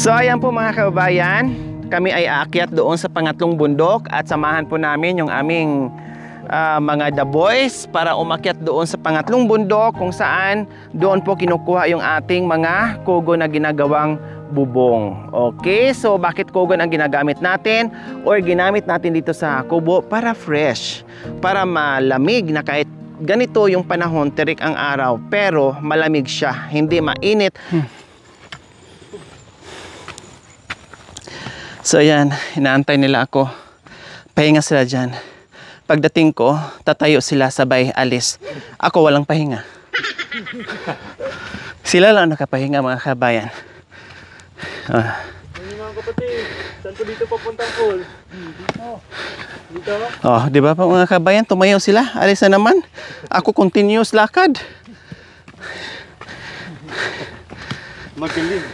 So ayan po mga kababayan, kami ay aakyat doon sa pangatlong bundok at samahan po namin yung aming mga The Boys para umakyat doon sa pangatlong bundok kung saan doon po kinukuha yung ating mga kugon na ginagawang bubong. Okay, so bakit kugon ang ginagamit natin or ginamit natin dito sa kubo? Para fresh, para malamig na kahit ganito yung panahon, terik ang araw, pero malamig siya, hindi mainit. So ayan, inaantay nila ako. Pahinga sila dyan. Pagdating ko, tatayo sila sabay alis. Ako walang pahinga. Sila lang nakapahinga mga kabayan. Mga kapatid, saan po dito papuntang pool? Dito? Oh, di ba pa mga kabayan, tumayo sila. Alis na naman. Ako continuous lakad. Magaling.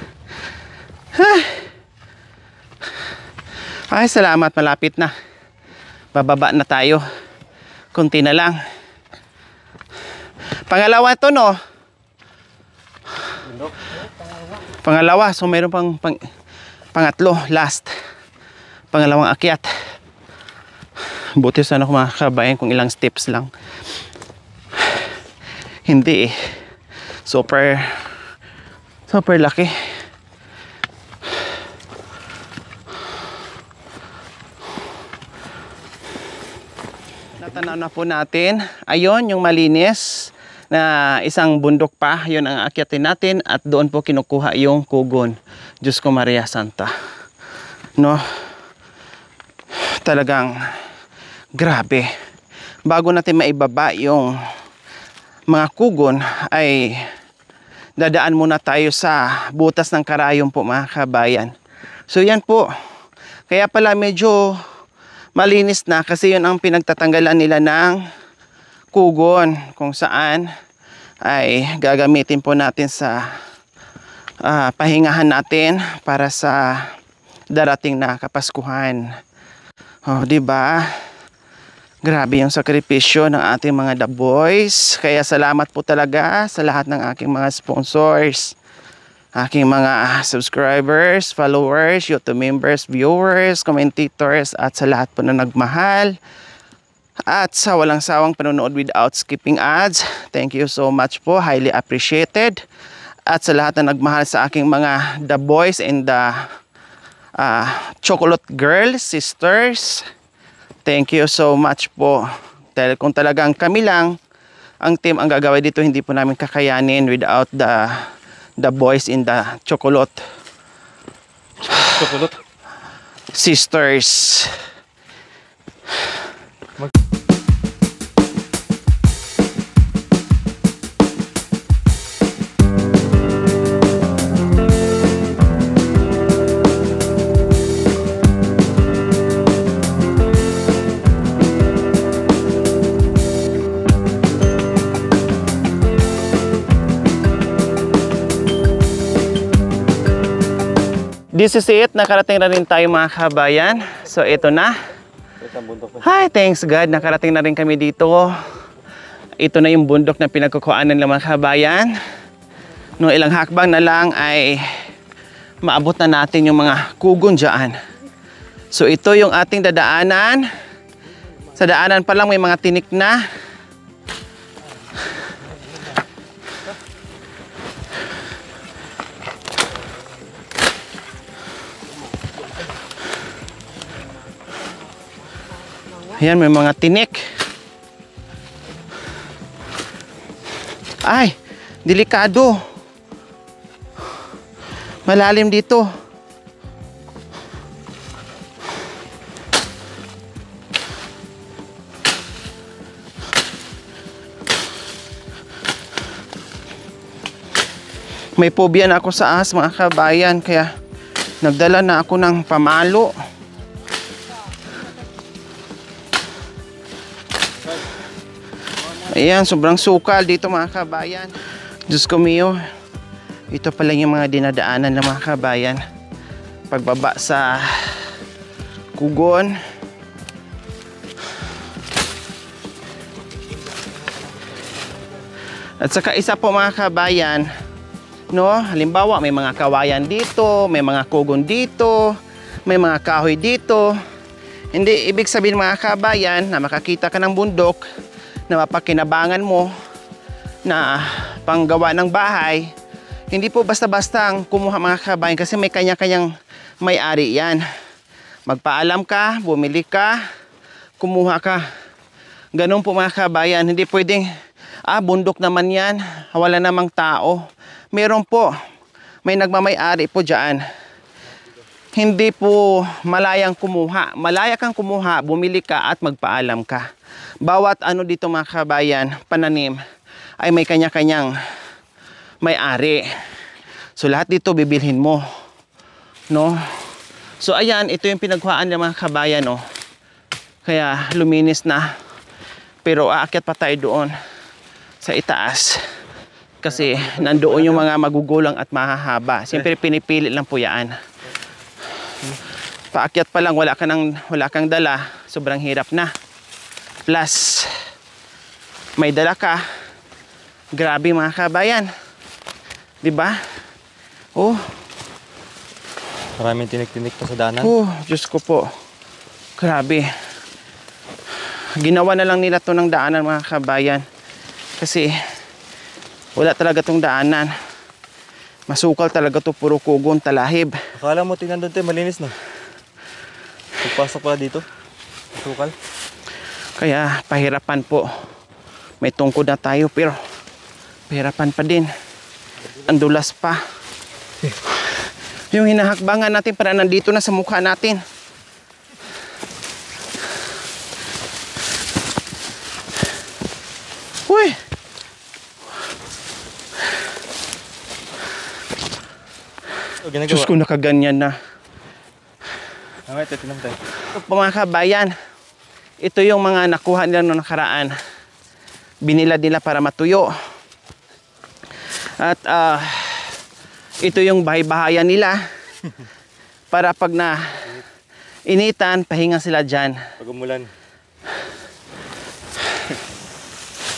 Ay, salamat. Malapit na. Bababa na tayo. Kunti na lang. Pangalawa to, no? Pangalawa. So, mayroon pangatlo. Last. Pangalawang akyat. Buti sana mga kabayan kung ilang steps lang. Hindi eh. Super laki. Natanaw na po natin. Ayun, yung malinis na isang bundok pa. Yun ang aakyatin natin at doon po kinukuha yung kugon. Diyos ko Maria Santa. No? Talagang grabe. Bago natin maibaba yung mga kugon ay dadaan muna tayo sa butas ng karayom po mga kabayan. So yan po. Kaya pala medyo malinis na kasi yun ang pinagtatanggalan nila ng kugon kung saan ay gagamitin po natin sa pahingahan natin para sa darating na Kapaskuhan. Oh, di ba? Grabe yung sakripisyo ng ating mga The Boys. Kaya salamat po talaga sa lahat ng aking mga sponsors, aking mga subscribers, followers, YouTube members, viewers, commentators, at sa lahat po na nagmahal at sa walang sawang panonood without skipping ads. Thank you so much po, highly appreciated. At sa lahat na nagmahal sa aking mga The Boys and the Chocolate Girls, sisters, thank you so much po. Dahil kung talagang kami lang ang team ang gagawin dito, hindi po namin kakayanin without the boys in the chocolate sisters. This is it. Nakarating na rin tayo mga kabayan. So ito na. Hi, thanks God. Nakarating na rin kami dito. Ito na yung bundok na pinagkukuhanan ng mga kabayan. No, ilang hakbang na lang ay maabot na natin yung mga kugon dyan. So ito yung ating dadaanan. Sa daanan pa lang may mga tinik na. Ayan, may mga tinik. Ay, delikado. Malalim dito. May phobia na ako sa ahas mga kabayan, kaya nagdala na ako ng pamalo. Ayan, sobrang sukal dito mga kabayan. Diyos ko mio. Ito pala yung mga dinadaanan ng mga kabayan. Pagbaba sa kugon. At saka isa po mga kabayan, No, halimbawa may mga kawayan dito, may mga kugon dito, may mga kahoy dito. Hindi ibig sabihin mga kabayan na makakita ka ng bundok na mapakinabangan mo na panggawa ng bahay. Hindi po basta-basta ang kumuha mga kabayan kasi may kanya-kanyang may-ari yan. Magpaalam ka, bumili ka, kumuha ka. Ganun po mga kabayan, hindi pwedeng bundok naman yan, wala namang tao. Meron po, may nagmamay-ari po dyan. Hindi po malayang kumuha. Malaya kang kumuha, bumili ka at magpaalam ka. Bawat ano dito mga kabayan, pananim, ay may kanya-kanyang may-ari. So lahat dito bibilhin mo. No? So ayan, ito yung pinagkuhaan ng mga kabayan. No? Kaya luminis na. Pero aakyat pa tayo doon sa itaas. Kasi nandoon yung mga magugulang at mahahaba. Siyempre pinipili lang po yan. Paakyat pa lang, wala kang dala, sobrang hirap na. Plus, may dala ka. Grabe mga kabayan. 'Di ba? Oh. Maraming tinik-tinik pa sa daanan. Oh, Diyos ko po. Grabe. Ginawa na lang nila 'to ng daanan mga kabayan. Kasi wala talaga tong daanan. Masukal talaga to, puro kugon, talahib. Akala mo tingnan doon tayo, malinis no? Pagpasok pala dito, masukal. Kaya pahirapan po. May tungkod na tayo pero pahirapan pa din. Ang dulas pa. Yung hinahakbangan natin para nandito na sa mukha natin. Uy! Diyos ko, nakaganyan na. Ito, tinam tayo. Ito po mga kabayan, ito yung mga nakuha nila noong nakaraan. Binilad nila para matuyo. At ito yung bahay-bahayan nila. Para pag na initan, pahinga sila dyan. Pag umulan.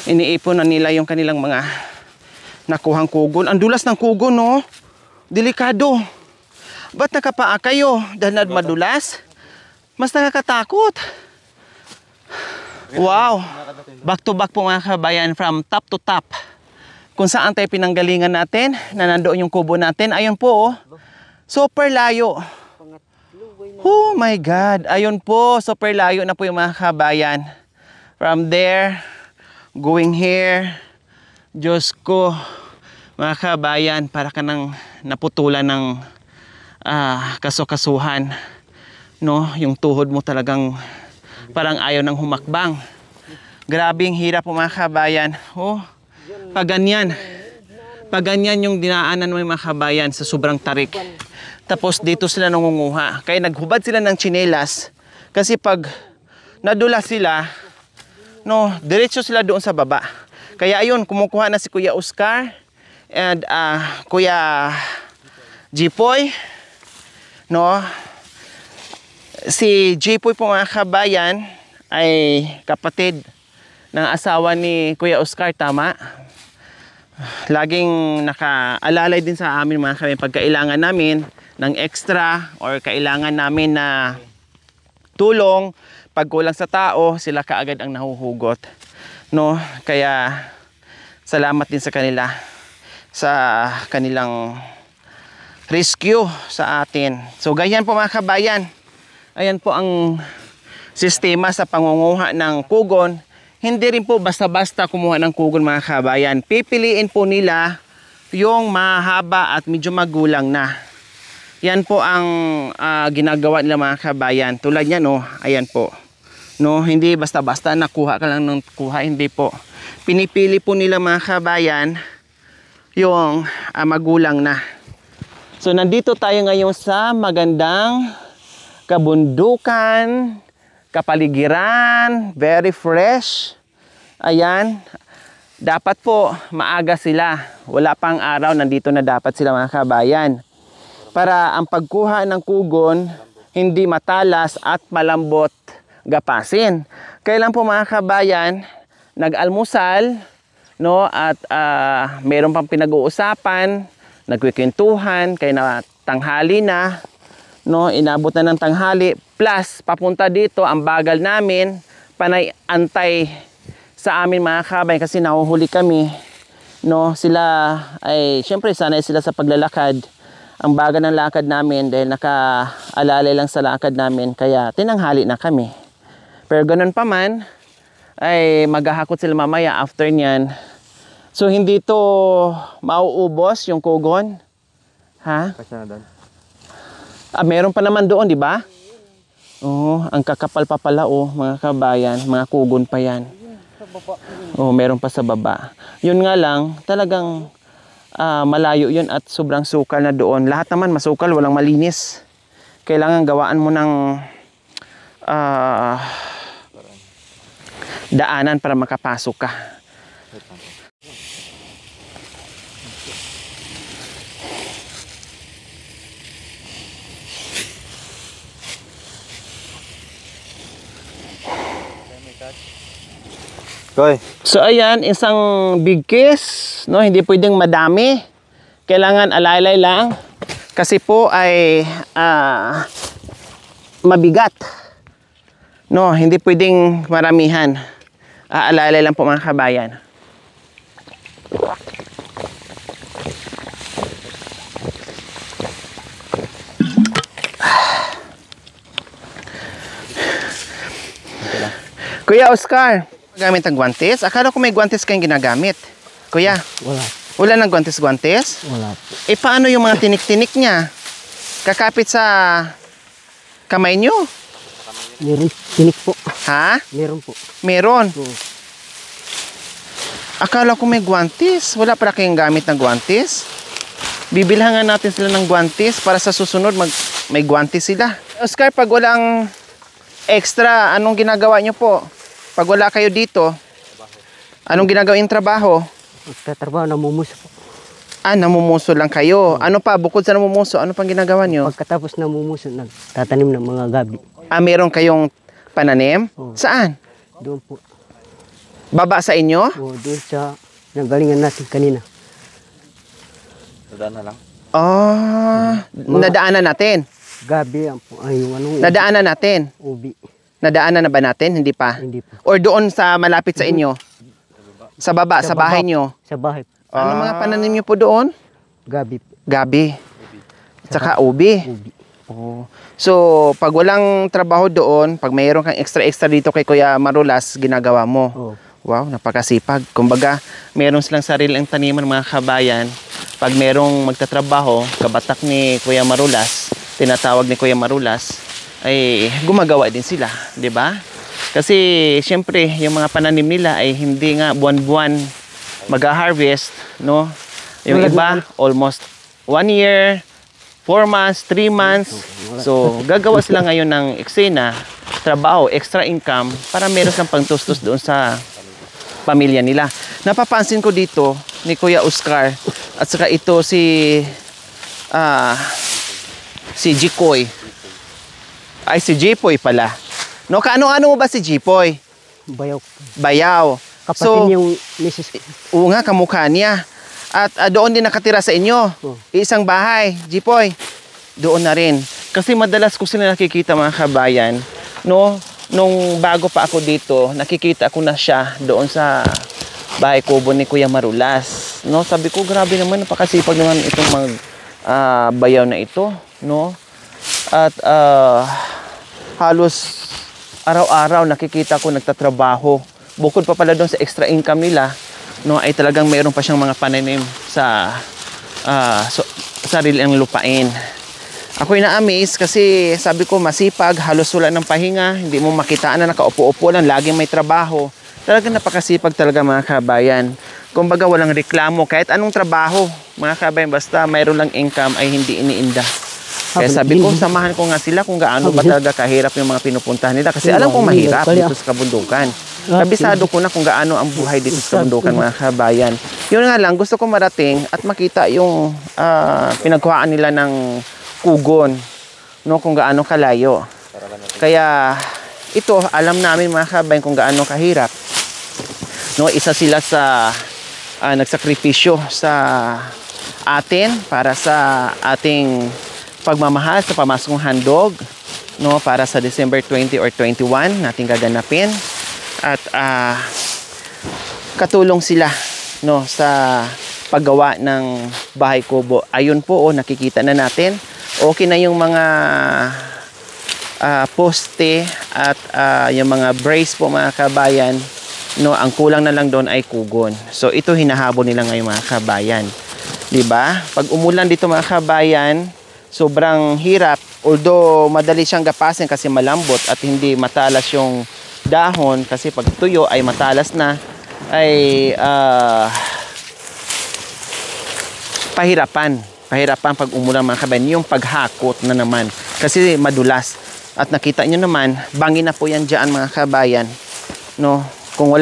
Iniipon na nila yung kanilang mga nakuhang kugon. Ang dulas ng kugon, no? Delikado. Ba't nakapaa kayo? Dahil madulas? Mas nakakatakot. Wow. Back to back po mga kabayan, from top to top. Kung saan tayo pinanggalingan natin, na nandoon yung kubo natin. Ayun po, oh. Super layo. Oh my God. Ayun po, super layo na po yung mga kabayan. From there, going here. Diyos ko, mga kabayan, para ka nang naputulan ng kasukasuhan. No? Yung tuhod mo talagang parang ayaw ng humakbang. Grabing hirap po mga kabayan. Oh, paganyan. Paganyan yung dinaanan mo mga kabayan sa sobrang tarik. Tapos dito sila nangunguha. Kaya naghubad sila ng tsinelas. Kasi pag nadula sila, no, diretso sila doon sa baba. Kaya ayun, kumukuha na si Kuya Oscar and Kuya Jipoy. No? Si Jipoy po mga kabayan ay kapatid ng asawa ni Kuya Oscar, tama? Laging nakaalalay din sa amin mga kabayan pag kailangan namin ng extra or kailangan namin na tulong. Pag kulang sa tao, sila kaagad ang nahuhugot. No? Kaya salamat din sa kanila sa kanilang rescue sa atin. So ganyan po mga kabayan. Ayan po ang sistema sa pangunguha ng kugon. Hindi rin po basta-basta kumuha ng kugon mga kabayan. Pipiliin po nila yung mahaba at medyo magulang na. Yan po ang ginagawa nila mga kabayan. Tulad yan, no? Ayan po. No, hindi basta-basta nakuha ka lang ng kuha, hindi po. Pinipili po nila mga kabayan yung magulang na. So nandito tayo ngayon sa magandang kabundukan, kapaligiran, very fresh. Ayan, dapat po maaga sila. Wala pang araw, nandito na dapat sila mga kabayan. Para ang pagkuha ng kugon hindi matalas at malambot gapasin. Kailan po mga kabayan, nag-almusal, no, at meron pang pinag-uusapan nagkikwentuhan, kaya na tanghali na, no, inabot na ng tanghali, plus papunta dito, ang bagal namin, panay antay sa amin mga kabay kasi nahuhuli kami, no, sila ay, syempre sanay sila sa paglalakad, ang bagal ng lakad namin dahil nakaalalay lang sa lakad namin, kaya tinanghali na kami. Pero ganun pa man, ay maghahakot sila mamaya after nyan. So hindi to mauubos yung kugon. Ha? Kasi na doon. Meron pa naman doon, di ba? Oo, ang kakapal pa pala mga kabayan, mga kugon pa yan. Meron pa sa baba. Yun nga lang, talagang malayo yun at sobrang sukal na doon. Lahat naman masukal, walang malinis. Kailangan gawaan mo ng daanan para makapasok ka. Koy, So ayan, isang big case, no, hindi pwedeng madami. Kailangan alaylay lang kasi po ay mabigat. No, hindi pwedeng maramihan. Alaylay lang po mga kabayan. Kuya Oscar, gamit ang guantes? Akala ko may guantes kayong ginagamit. Kuya, Wala. wala nang guantes-guantes? Wala po. Paano yung mga tinik-tinik niya? Kakapit sa kamay nyo? Meron. Tinik po. Ha? Meron po. Meron. Oo. Akala ko may guantes. Wala para kayong gamit ng guantes? Bibilhan nga natin sila ng guantes para sa susunod may guantes sila. Oscar, pag walang extra, anong ginagawa nyo po? Pag wala kayo dito, anong ginagawa yung trabaho? Magtatrabaho, namumuso po. Namumuso lang kayo. Ano pa, bukod sa namumuso, ano pang ginagawa nyo? Pagkatapos namumuso, nagtatanim ng mga gabi. Meron kayong pananim? Oo. Saan? Doon po. Baba sa inyo? O doon sa nanggalingan natin kanina. nadaan na lang. Nadaanan natin. Gabi, yung anong Nadaanan natin. ubi. Nadaanan na ba natin? Hindi pa? Hindi po. Or doon sa malapit sa inyo? Sa baba, sa bahay nyo? Sa bahay. Ano mga pananim nyo po doon? Gabi po. Gabi. Tsaka ubi. Ubi. Oh. So, pag walang trabaho doon, pag mayroon kang extra dito kay Kuya Marulas, ginagawa mo. Oo. Wow, napakasipag. Kumbaga, meron silang sariling taniman mga kabayan. Pag merong magtatrabaho, kabatak ni Kuya Marulas, tinatawag ni Kuya Marulas, ay gumagawa din sila, 'di ba? Kasi siyempre, yung mga pananim nila ay hindi nga buwan-buwan mag-harvest, no? Yung iba almost 1 year, 4 months, 3 months. So, gagawa sila ngayon ng eksena, trabaho, extra income para meron silang pangtustos doon sa pamilya nila. Napapansin ko dito ni Kuya Oscar at saka ito si Jikoy. Ay, si Jipoy pala. No, kaano-ano mo ba si Jipoy? Bayaw. Bayaw. Kapatid yung misis ko. Oo nga, kamukha niya. At doon din nakatira sa inyo. Oh. Isang bahay, Jipoy. Doon na rin. Kasi madalas ko sila nakikita mga kabayan. No, nung bago pa ako dito, nakikita ko na siya doon sa bahay kubo ni Kuya Marulas. No, sabi ko, grabe naman, napakasipag naman itong mga bayaw na ito. No? At halos araw-araw nakikita ko nagtatrabaho. Bukod pa pala doon sa extra income nila, no, ay talagang mayroon pa siyang mga pananim sa sariling lupain. Ako'y na-amaze kasi sabi ko masipag, halos wala ng pahinga, hindi mo makitaan na nakaupo-upo lang, laging may trabaho. Talagang napakasipag talaga mga kabayan. Kumbaga walang reklamo kahit anong trabaho, mga kabayan, basta mayroon lang income ay hindi iniinda. Kaya sabi ko, samahan ko nga sila kung gaano ba talaga kahirap yung mga pinupuntahan nila. Kasi alam kong mahirap dito sa kabundukan. Kabisado ko na kung gaano ang buhay dito sa kabundukan, mga kabayan. Yun nga lang, gusto ko marating at makita yung pinagkuhaan nila ng kugon, no, kung gaano kalayo. Kaya ito, alam namin mga kabayan kung gaano kahirap. No, isa sila sa nagsakripisyo sa atin para sa ating pagmamahal sa pamaskong handog, no, para sa December 20 or 21 nating gaganapin. At katulong sila, no, sa paggawa ng bahay kubo. Ayun po, nakikita na natin. Okay na yung mga poste at yung mga brace po mga kabayan, no, ang kulang na lang doon ay kugon. So ito hinahabol nila ngayon mga kabayan. 'Di ba? Pag umulan dito mga kabayan, sobrang hirap. Although madali siyang gapasin kasi malambot at hindi matalas yung dahon, kasi pag tuyo ay matalas na, ay pahirapan pag umulan mga kabayan, yung paghakot na naman kasi madulas. At nakita nyo naman, bangin na po yan dyan mga kabayan, no? Kung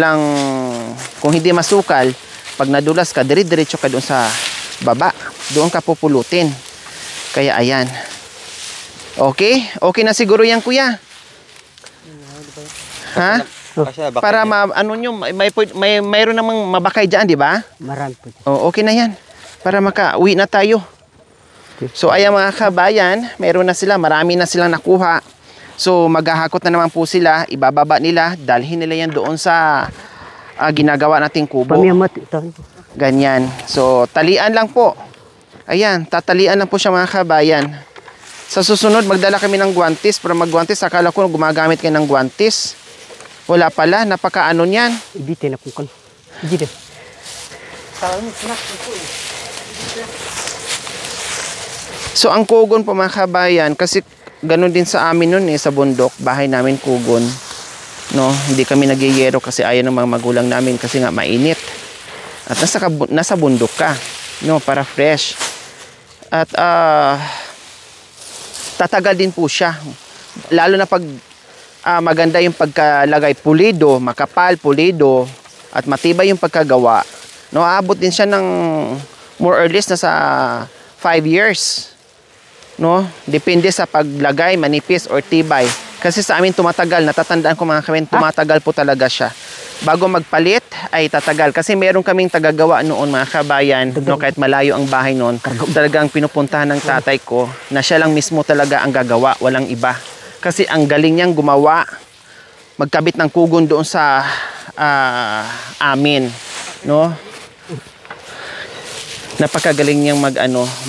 hindi masukal, pag nadulas ka, dire-diretso ka doon sa baba, doon ka pupulutin. Kaya ayan. Okay na siguro yan, kuya. Ha? Kasi baka Para ano nyo, mayroon namang mabakay dyan, di ba? Marami po. Okay na yan. Para makauwi na tayo. So ayan mga kabayan, meron na sila, marami na silang nakuha. So maghahakot na naman po sila, ibababa nila, dalhin nila yan doon sa ginagawa nating kubo. Pamiyamat ito. Ganyan. So talian lang po. Ayan, tatalian lang po siya mga kabayan. Sa susunod, magdala kami ng guwantes para magguwantes. Akala ko gumagamit kayo ng guwantes. Wala pala, napakaano niyan. Ibitin na po kan. Ibitin. So ang kugon po mga kabayan, kasi ganun din sa amin nun sa bundok, bahay namin kugon. No, hindi kami nagyayero kasi ayaw ng mga magulang namin kasi nga mainit. At nasa bundok ka, no, para fresh. At tatagal din po siya. Lalo na pag maganda yung pagkalagay, pulido, makapal, pulido, at matibay yung pagkagawa. No, aabot din siya ng more or less na sa 5 years. No? Depende sa paglagay, manipis or tibay. Kasi sa amin tumatagal, natatandaan ko mga kabayan, tumatagal po talaga siya. Bago magpalit ay tatagal. Kasi meron kaming tagagawa noon mga kabayan, no, kahit malayo ang bahay noon, talagang pinupuntahan ng tatay ko na siya lang mismo talaga ang gagawa, walang iba. Kasi ang galing niyang gumawa, magkabit ng kugon doon sa amin, no? Napakagaling niyang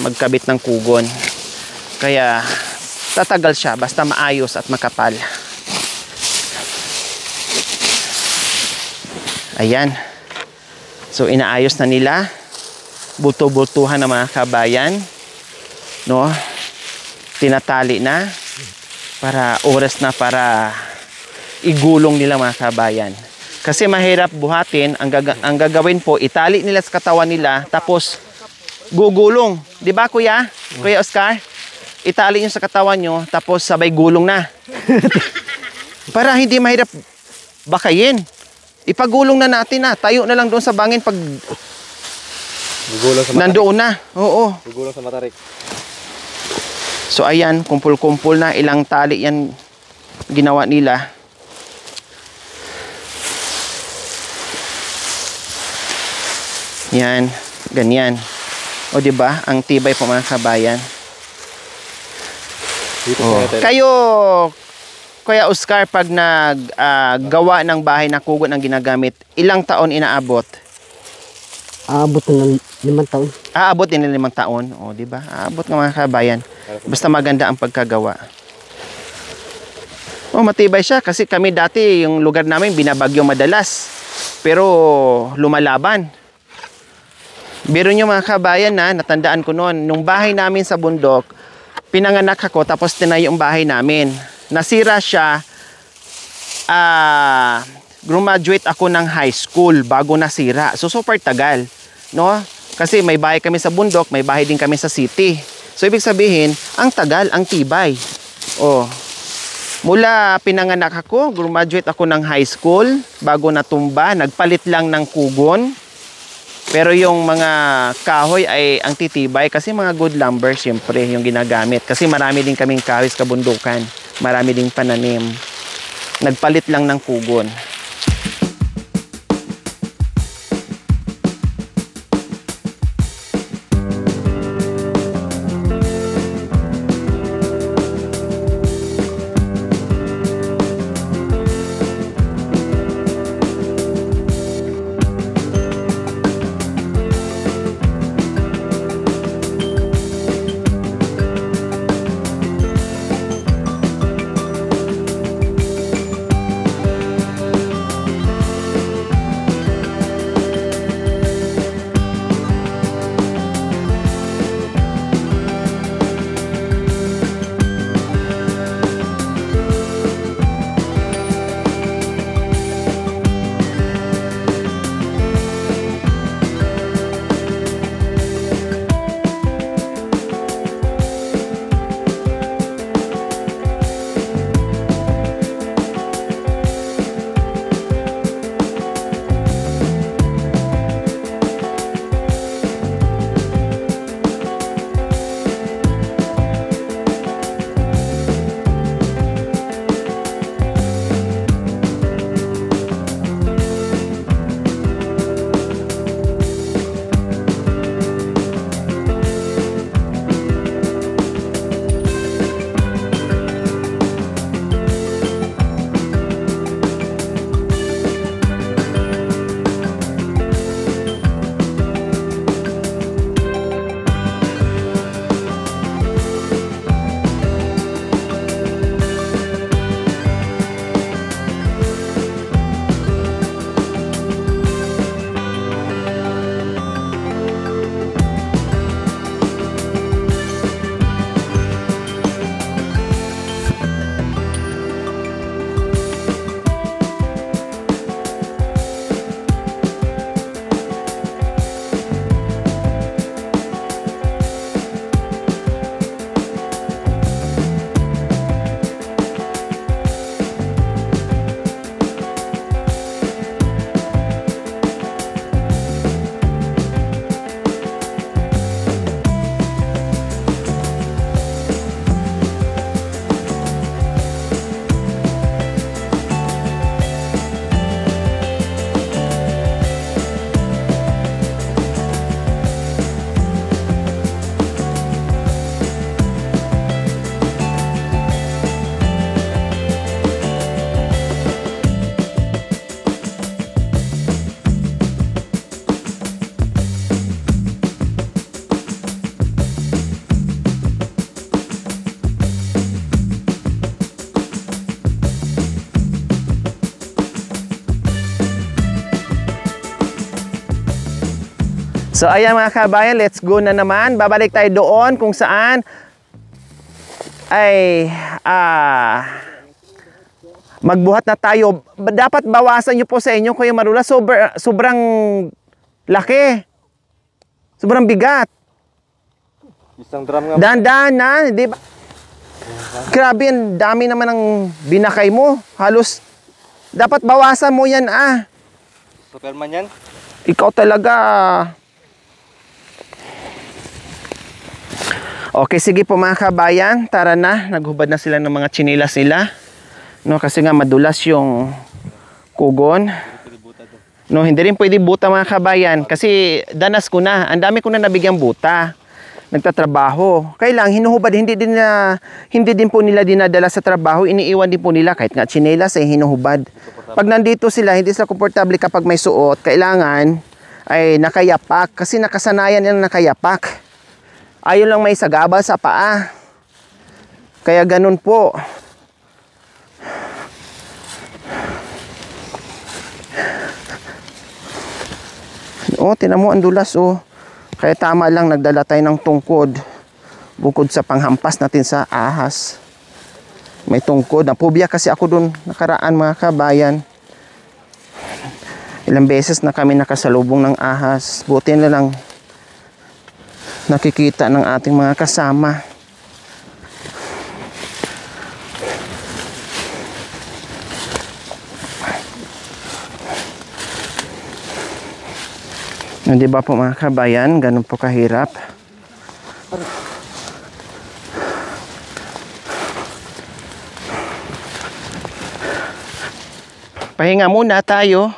magkabit ng kugon. Kaya tatagal siya basta maayos at makapal. Ayan. So inaayos na nila. Bulto-bultuhan ng mga kabayan, no? Tinatali na para oras na para igulong nila mga kabayan. Kasi mahirap buhatin, ang gagawin po, itali nila sa katawan nila tapos gugulong. 'Di ba kuya? Kuya Oscar? Itali nyo sa katawan nyo, tapos sabay gulong na. Para hindi mahirap bakayin. Ipagulong na natin na. Tayo na lang doon sa bangin pag gugulong sa matarik. nandoon na. Oo. Gugulong sa matarik. So ayan, kumpul-kumpul na. Ilang tali yan ginawa nila. Yan. Ganyan. O diba? Ang tibay po mga kabayan. Oh. Kayo, Kuya Oscar, pag naggawa ng bahay na kugon ang ginagamit, ilang taon inaabot? Aabot ng 5 taon. Aabot din ng 5 taon. O, di ba? Aabot ng mga kabayan. Basta maganda ang pagkagawa. Oh, matibay siya kasi kami dati yung lugar namin binabagyo madalas. Pero lumalaban. Biro nyo mga kabayan na natandaan ko noon, nung bahay namin sa bundok, pinanganak ako tapos tinayo yung bahay namin. Nasira siya. Graduate ako ng high school bago nasira. So super tagal, no? Kasi may bahay kami sa bundok, may bahay din kami sa city. So ibig sabihin, ang tagal, ang tibay. Oh. Mula pinanganak ako, graduate ako ng high school bago natumba, nagpalit lang ng kugon. Pero yung mga kahoy ay ang titibay kasi mga good lumber siyempre yung ginagamit. Kasi marami din kaming kahoy sa kabundukan. Marami ding pananim. Nagpalit lang ng kugon. So ayan mga kabayan, let's go na naman. Babalik tayo doon kung saan ay magbuhat na tayo. Dapat bawasan nyo po sa inyo, Kuya Marula. Sobrang laki. Sobrang bigat. Isang drum nga. Dahan-dahan na, di ba? Grabe, ang dami naman ng binakay mo. Halos, dapat bawasan mo yan Superman yan. Ikaw talaga. Okay, sige po mga kabayan. Tara na, naghubad na sila ng mga tsinilas nila. No, kasi nga madulas yung kugon. No, hindi rin pwede buta mga kabayan. Kasi danas ko na. Ang dami ko na nabigyang buta. Nagtatrabaho. Kailang hinuhubad, hindi din po nila dinadala sa trabaho, iniiwan din po nila kahit nga tsinelas ay hinuhubad. Pag nandito sila, hindi sila komportable kapag may suot, kailangan ay nakayapak kasi nakasanayan nila nakayapak. Ayaw lang may sagabal sa paa. Kaya ganun po. Oh, tinan mo ang dulas oh. Kaya tama lang nagdala tayo ng tungkod. Bukod sa panghampas natin sa ahas. May tungkod. Napubya kasi ako dun nakaraan mga kabayan. Ilang beses na kami nakasalubong ng ahas. Buti na lang nakikita ng ating mga kasama. Hindi ba po mga kabayan, ganun po kahirap. Pahinga muna tayo.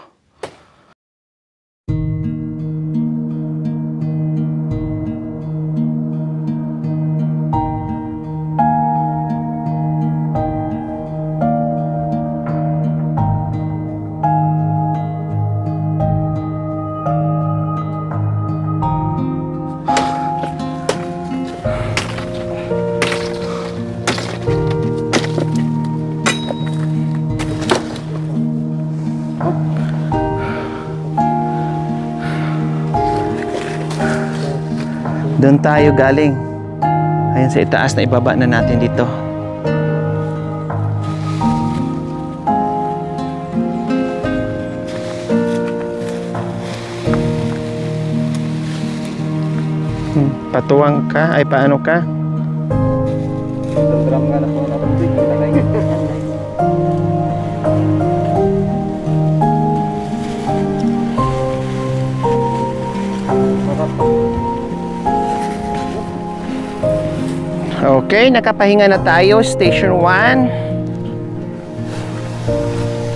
Doon tayo galing. Ayan sa itaas na ibaba na natin dito. Patuwang ka? Ay paano ka? Isang drum nga na po na tubig. Okay, nakapahinga na tayo. Station 1.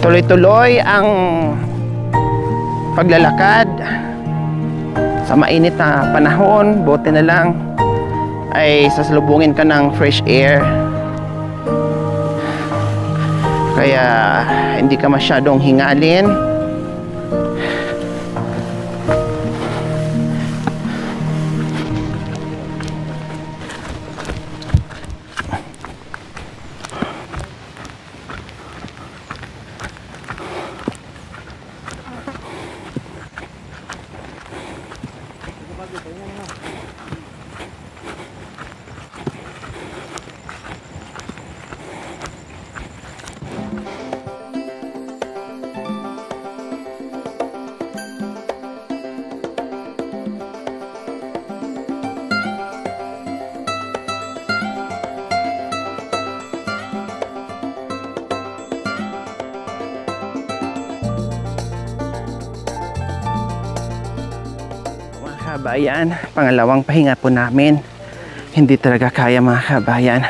Tuloy-tuloy ang paglalakad sa mainit na panahon. Buti na lang ay sasalubungin ka ng fresh air. Kaya hindi ka masyadong hingalin. Kabayan, pangalawang pahinga po namin. Hindi talaga kaya mga kabayan.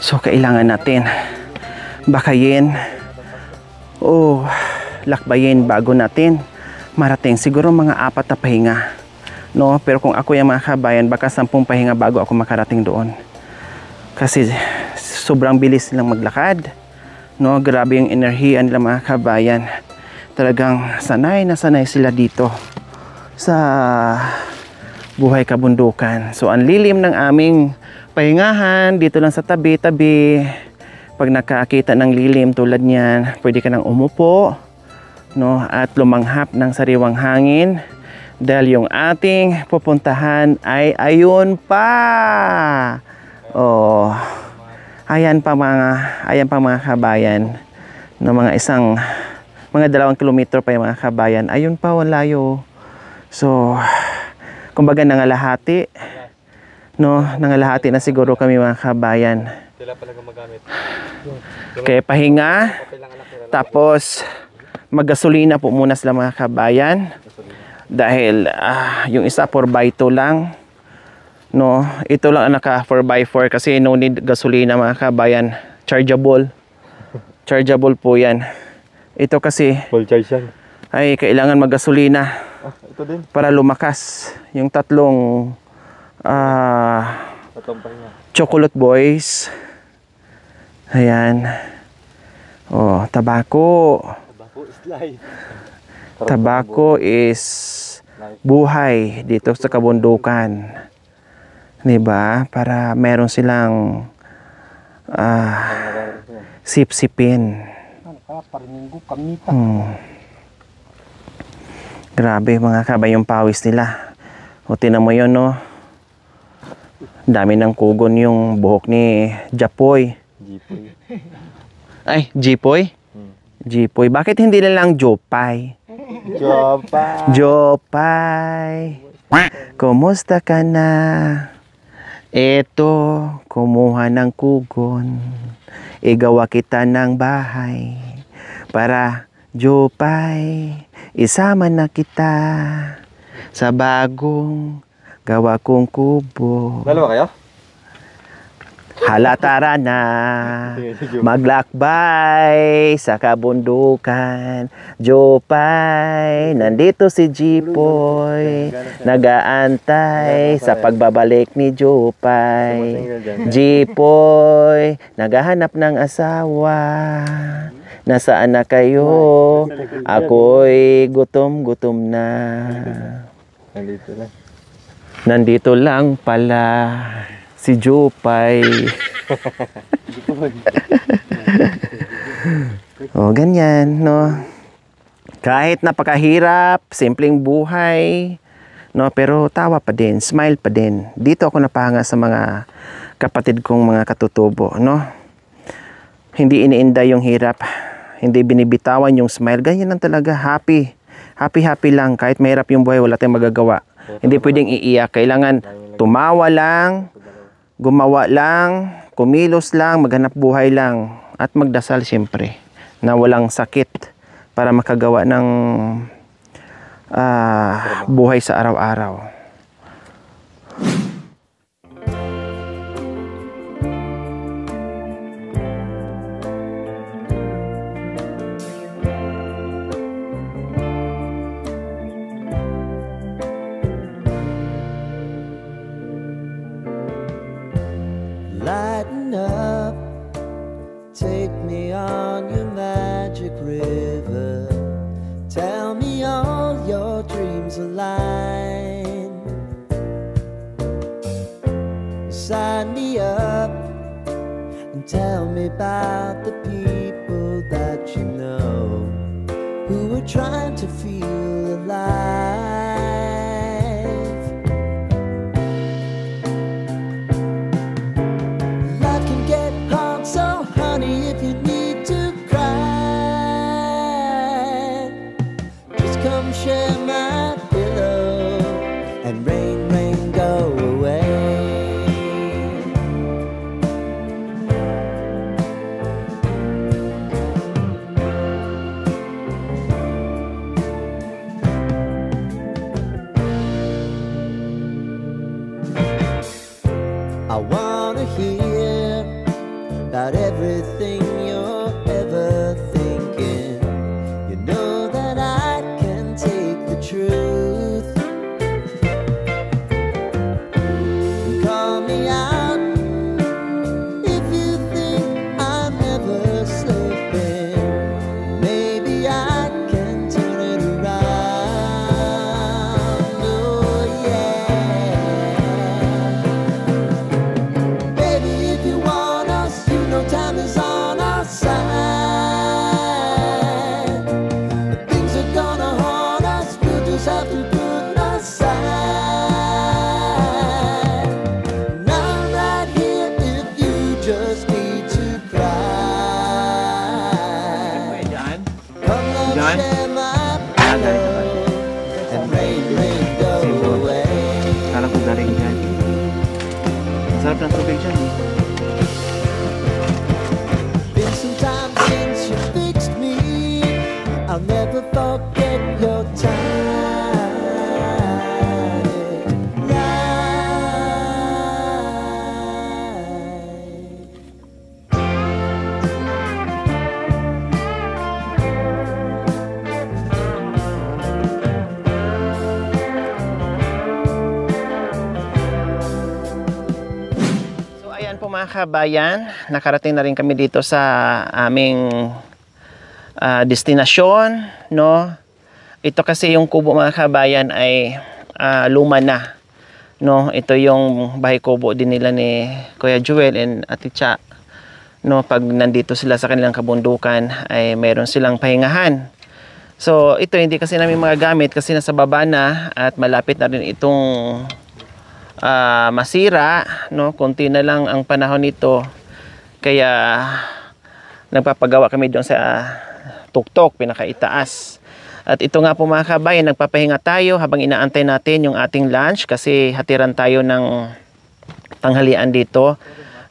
So kailangan natin bakayin o lakbayin bago natin marating. Siguro mga 4 na pahinga, no? Pero kung ako yung mga kabayan, baka 10 pahinga bago ako makarating doon. Kasi sobrang bilis nilang maglakad, no? Grabe yung enerhiya nila mga kabayan. Talagang sanay na sanay sila dito sa buhay kabundukan. So ang lilim ng aming pahingahan dito lang sa tabi-tabi. Pag nakakita ng lilim tulad niyan, pwede ka nang umupo, no, at lumanghap ng sariwang hangin Dahil yung ating pupuntahan ay ayun pa. Oh. Ayan pa mga kabayan. No, mga 2 kilometro pa yung mga kabayan. Ayun pa, walayo. So, kumbaga nangalahati. No, nangalahati na siguro kami mga kabayan. Sila pala gumagamit. Kaya pahinga. Tapos, maggasolina po muna sila mga kabayan. Dahil yung isa 4x2 lang. No, ito lang ang naka 4x4 kasi no need gasolina mga kabayan. Chargeable. Chargeable po yan. Ito kasi Full charge yan. ay kailangan maggasolina Ito din. para lumakas. Yung tatlong Patumpay niya. chocolate boys. Ayan. Oh, tabako. Tabako is life. Tabako is buhay dito sa kabundukan. 'Di ba? Para meron silang sip-sipin. Grabe mga kabay yung pawis nila. O tinan mo yun, no? Dami ng kugon yung buhok ni Japoy. Jipoy. Ay, Jipoy? Jipoy. Bakit hindi na lang Jopay? Jopa. Jopay. Kumusta ka na? Eto, kumuha ng kugon. Igawa kita ng bahay. Para, Jopay, isama na kita sa bagong gawa kong kubo. Dalawa kayo? Hala, tara na. Maglakbay sa kabundukan. Jopay, nandito si Jipoy. Nagaantay sa pagbabalik ni Jopay. Jipoy, naghahanap ng asawa. Nasaan na kayo? Ako'y gutom-gutom na. Nandito lang. Nandito lang pala si Jopay. O, ganyan, no? Kahit napakahirap, simpleng buhay, no? Pero tawa pa din, smile pa din. Dito ako napahanga sa mga kapatid kong mga katutubo, no? Hindi iniinda yung hirap. Hindi binibitawan yung smile. Ganyan lang talaga, happy. Happy lang. Kahit mahirap yung buhay, wala tayong magagawa. Hindi pwedeng iiyak. Kailangan tumawa lang, gumawa lang, kumilos lang, maghanap buhay lang, at magdasal siyempre na walang sakit para makagawa ng buhay sa araw-araw. Lighten up, take me on your magic river. Tell me all your dreams align. Sign me up and tell me about the people that you know who are trying to feel alive. So honey, if you need to cry, just come share my pillow and rain, rain, go away. I wanna hear about everything you're ever thinking. You know that I can take the mga kabayan, nakarating na rin kami dito sa aming destinasyon, no? Ito kasi yung kubo mga kabayan ay luma na, no? Ito yung bahay kubo din nila ni Kuya Joel and Ate Cha, no? Pag nandito sila sa kanilang kabundukan ay mayroon silang pahingahan. So ito hindi kasi namin mga gamit kasi nasa baba na at malapit na rin itong masira, no? Konti na lang ang panahon nito, kaya nagpapagawa kami doon sa tuktok, pinakaitaas. At ito nga po mga kabayan, nagpapahinga tayo habang inaantay natin yung ating lunch kasi hatiran tayo ng tanghalian dito,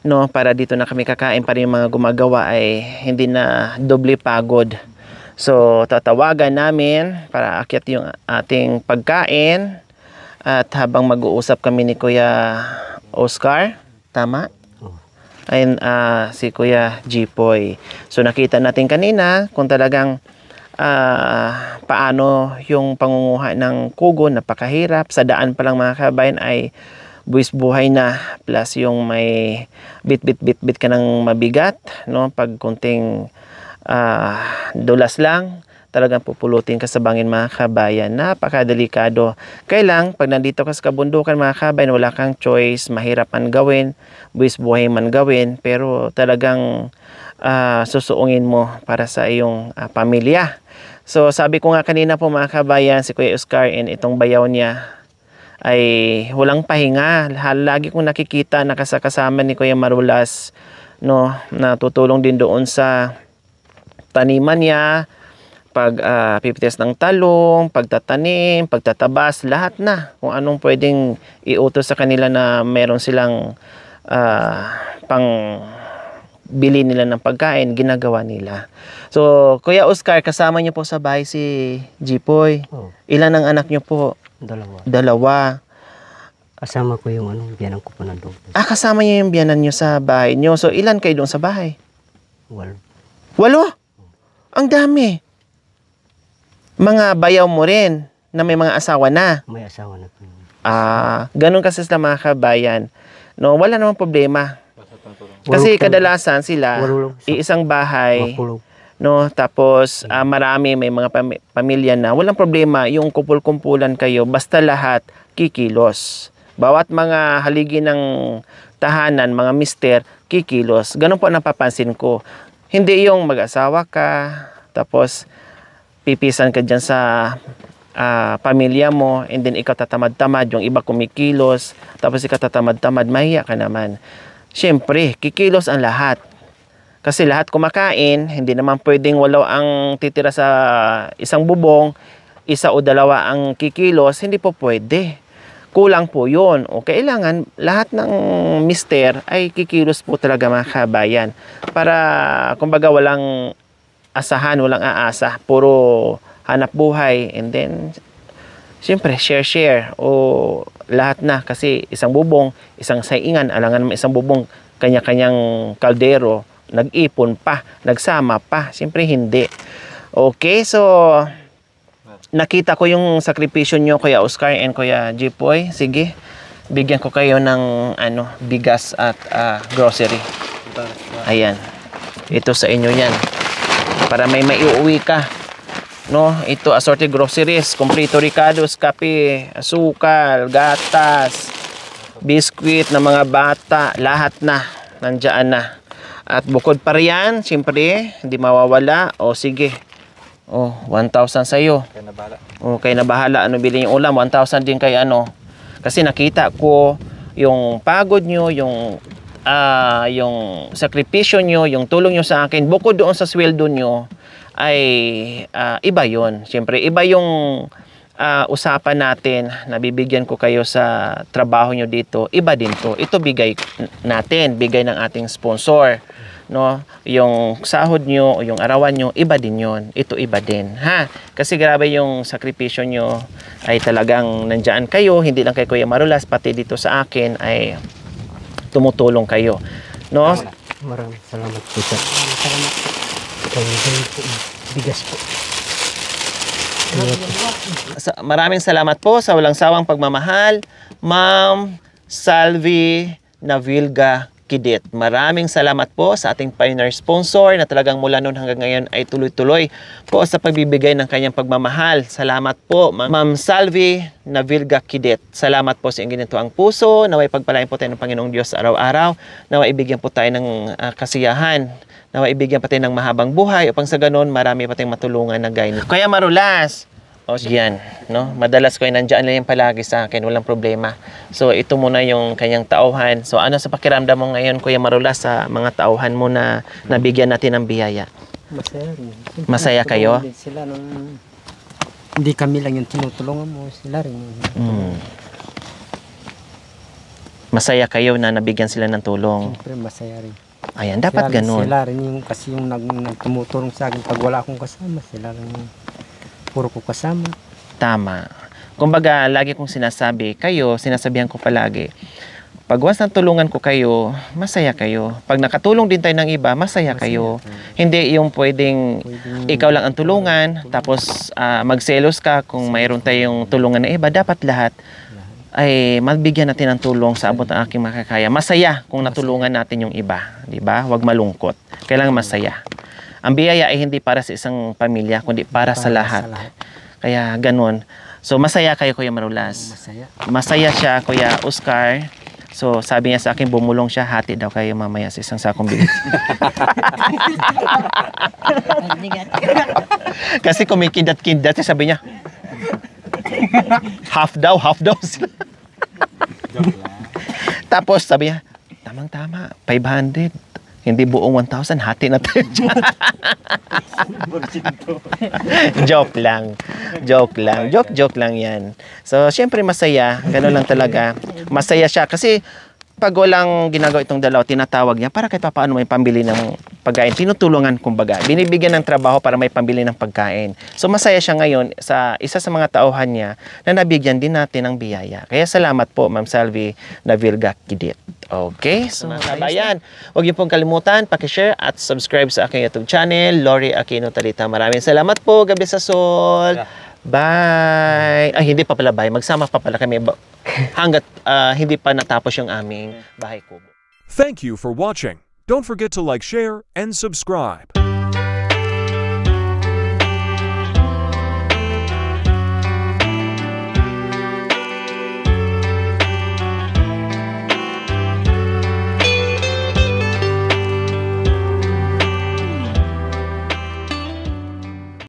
no? Para dito na kami kakain para yung mga gumagawa ay hindi na doble pagod. So tatawagan namin para akyat yung ating pagkain. At habang mag-uusap kami ni Kuya Oscar, tama? Ayun, si Kuya Jipoy. So nakita natin kanina kung talagang paano yung pangunguha ng kugo, napakahirap. Sa daan pa lang mga kabayan ay buwis buhay na, plus yung may bit ka ng mabigat, no? Pag kunting dulas lang, talagang pupulutin ka sa bangin mga kabayan. Napakadelikado. Kailang pag nandito ka sa kabundukan mga kabayan, wala kang choice, mahirap man gawin, buwis buhay man gawin, pero talagang susuungin mo para sa iyong pamilya. So sabi ko nga kanina po mga kabayan, si Kuya Oscar and itong bayaw niya ay walang pahinga. Lagi kong nakikita nakasakasama ni Kuya Marulas, no, na tutulong din doon sa taniman niya, pag pipites ng talong, pagtatanim, pagtatabas, lahat na kung anong pwedeng iutos sa kanila na meron silang pang bili nila ng pagkain, ginagawa nila. So Kuya Oscar, kasama niyo po sa bahay si Jipoy. Ilan ang anak niyo po? Dalawa. Kasama ko yung biyanan ko po nandun. Kasama niyo yung biyanan niyo sa bahay niyo. So ilan kayo doon sa bahay? 8. 8? Ang dami. Mga bayaw mo rin na may mga asawa na. May asawa na po. Ganun kasi sa mga kabayan. No, wala namang problema. Kasi kadalasan sila iisang bahay, no, tapos marami, may mga pamilya na walang problema yung kumpul-kumpulan kayo basta lahat kikilos. Bawat mga haligi ng tahanan, mga mister, kikilos. Ganun po napapansin ko. Hindi yung mag-asawa ka tapos pipisan ka dyan sa pamilya mo and then ikaw tatamad-tamad, yung iba kumikilos, tapos ikaw tatamad-tamad, mahiya ka naman. Siyempre, kikilos ang lahat. Kasi lahat kumakain, hindi naman pwedeng walaw ang titira sa isang bubong, isa o dalawa ang kikilos, hindi po pwede. Kulang po yun. O kailangan lahat ng mister ay kikilos po talaga mga kabayan. Para kumbaga walang asahan, walang aasa, puro hanap buhay, and then siyempre share o lahat na, kasi isang bubong, isang saingan, alangan naman isang bubong, kanya-kanyang kaldero, nag-ipon pa, nagsama pa, siyempre hindi. Okay, so nakita ko yung sakripisyo nyo Kuya Oscar and Kuya Jipoy. Sige, bigyan ko kayo ng bigas at grocery. Ayan, ito sa inyo yan para may maiuwi ka, no? Ito assorted groceries, kompleto ricados, kape, asukal, gatas, biskwit ng mga bata, lahat na nandiyan na. At bukod pa riyan, siyempre hindi mawawala. O sige, 1,000 sa'yo. Kayo na bahala. Ano bilhin yung ulam? 1,000 din kay kasi nakita ko yung pagod nyo, yung sakripisyo nyo, yung tulong nyo sa akin, bukod doon sa sweldo nyo, ay iba yon. Siyempre, iba yung usapan natin na bibigyan ko kayo sa trabaho nyo dito. Iba din to. Ito bigay natin, bigay ng ating sponsor. No? Yung sahod nyo o yung arawan nyo, iba din yon. Ito iba din. Ha? Kasi grabe yung sakripisyo nyo ay talagang nandyan kayo, hindi lang kay Kuya Marulas, pati dito sa akin ay tumutulong kayo. No? Maraming salamat po sir. Salamat po. Bigas po. Maraming salamat po sa walang sawang pagmamahal, Ma'am Salvi Navilga Kidit. Maraming salamat po sa ating pioneer sponsor na talagang mula noon hanggang ngayon ay tuloy-tuloy po sa pagbibigay ng kanyang pagmamahal. Salamat po, Ma'am Salvi Navilga Kidit. Salamat po sa inyong ginito ang puso. Naway pagpalain po tayo ng Panginoong Diyos araw-araw. Naway ibigyan po tayo ng kasiyahan. Naway ibigyan pa tayo ng mahabang buhay upang sa ganon marami pa tayong matulungan na gaya nito. Kuya Marulas, o yan, no? Madalas ko ay nandiyan lang yan palagi sa akin, walang problema. So ito muna yung kanyang tauhan. So ano sa pakiramdam mo ngayon, Kuya Marulas, sa mga tauhan mo na nabigyan natin ng biyaya? Masaya rin. Masaya kayo? Tulungan din sila nung hindi kami lang yung tinutulungan mo, sila rin. Masaya kayo na nabigyan sila ng tulong. Siyempre masaya rin. Ayan, dapat ganun. Sila rin yung kasi yung nagtumutulong sa akin pag wala akong kasama, sila rin yung puro ko kasama. Tama. Kumbaga, lagi kong sinasabi, sinasabihan ko palagi, pag once natulungan ko kayo, masaya kayo. Pag nakatulong din tayo ng iba, masaya kayo. Hindi yung pwedeng ikaw lang ang tulungan, tapos magselos ka kung mayroon tayong tulungan ng iba. Dapat lahat ay magbigyan natin ng tulong sa abot ng aking makakaya. Masaya kung natulungan natin yung iba. Diba? Huwag malungkot. Kailangan masaya. Ang biyaya ay hindi para sa isang pamilya, kundi para sa lahat. Kaya ganun. So masaya kayo, Kuya Marulas. Masaya. Masaya siya, Kuya Oscar. So sabi niya sa akin, bumulong siya, hati daw kayo mamaya sa isang sakong bigas. Kasi kumikidat-kidat, sabi niya, half daw sila. Tapos sabi niya, tamang-tama, 500. Hindi buong 1,000, hati na tayo dyan. Joke lang. Joke lang yan. So, syempre masaya. Ganun lang talaga. Masaya siya. Kasi, pag walang ginagawa itong dalawa, tinatawag niya para kahit paano may pambili ng pagkain. Tinutulungan, kumbaga. Binibigyan ng trabaho para may pambili ng pagkain. So, masaya siya ngayon sa isa sa mga tauhan niya na nabigyan din natin ng biyaya. Kaya salamat po, Ma'am Salvi Navilga Kidit. Okay? So, mga kabayan, huwag niyo pong kalimutan, pakishare at subscribe sa aking YouTube channel, Lori Aquino Talita. Maraming salamat po, Gabi sa Sol. Bye! Ay, hindi pa pala bye. Magsama pa pala kami hanggat hindi pa natapos yung aming bahay kubo. Thank you for watching. Don't forget to like, share, and subscribe.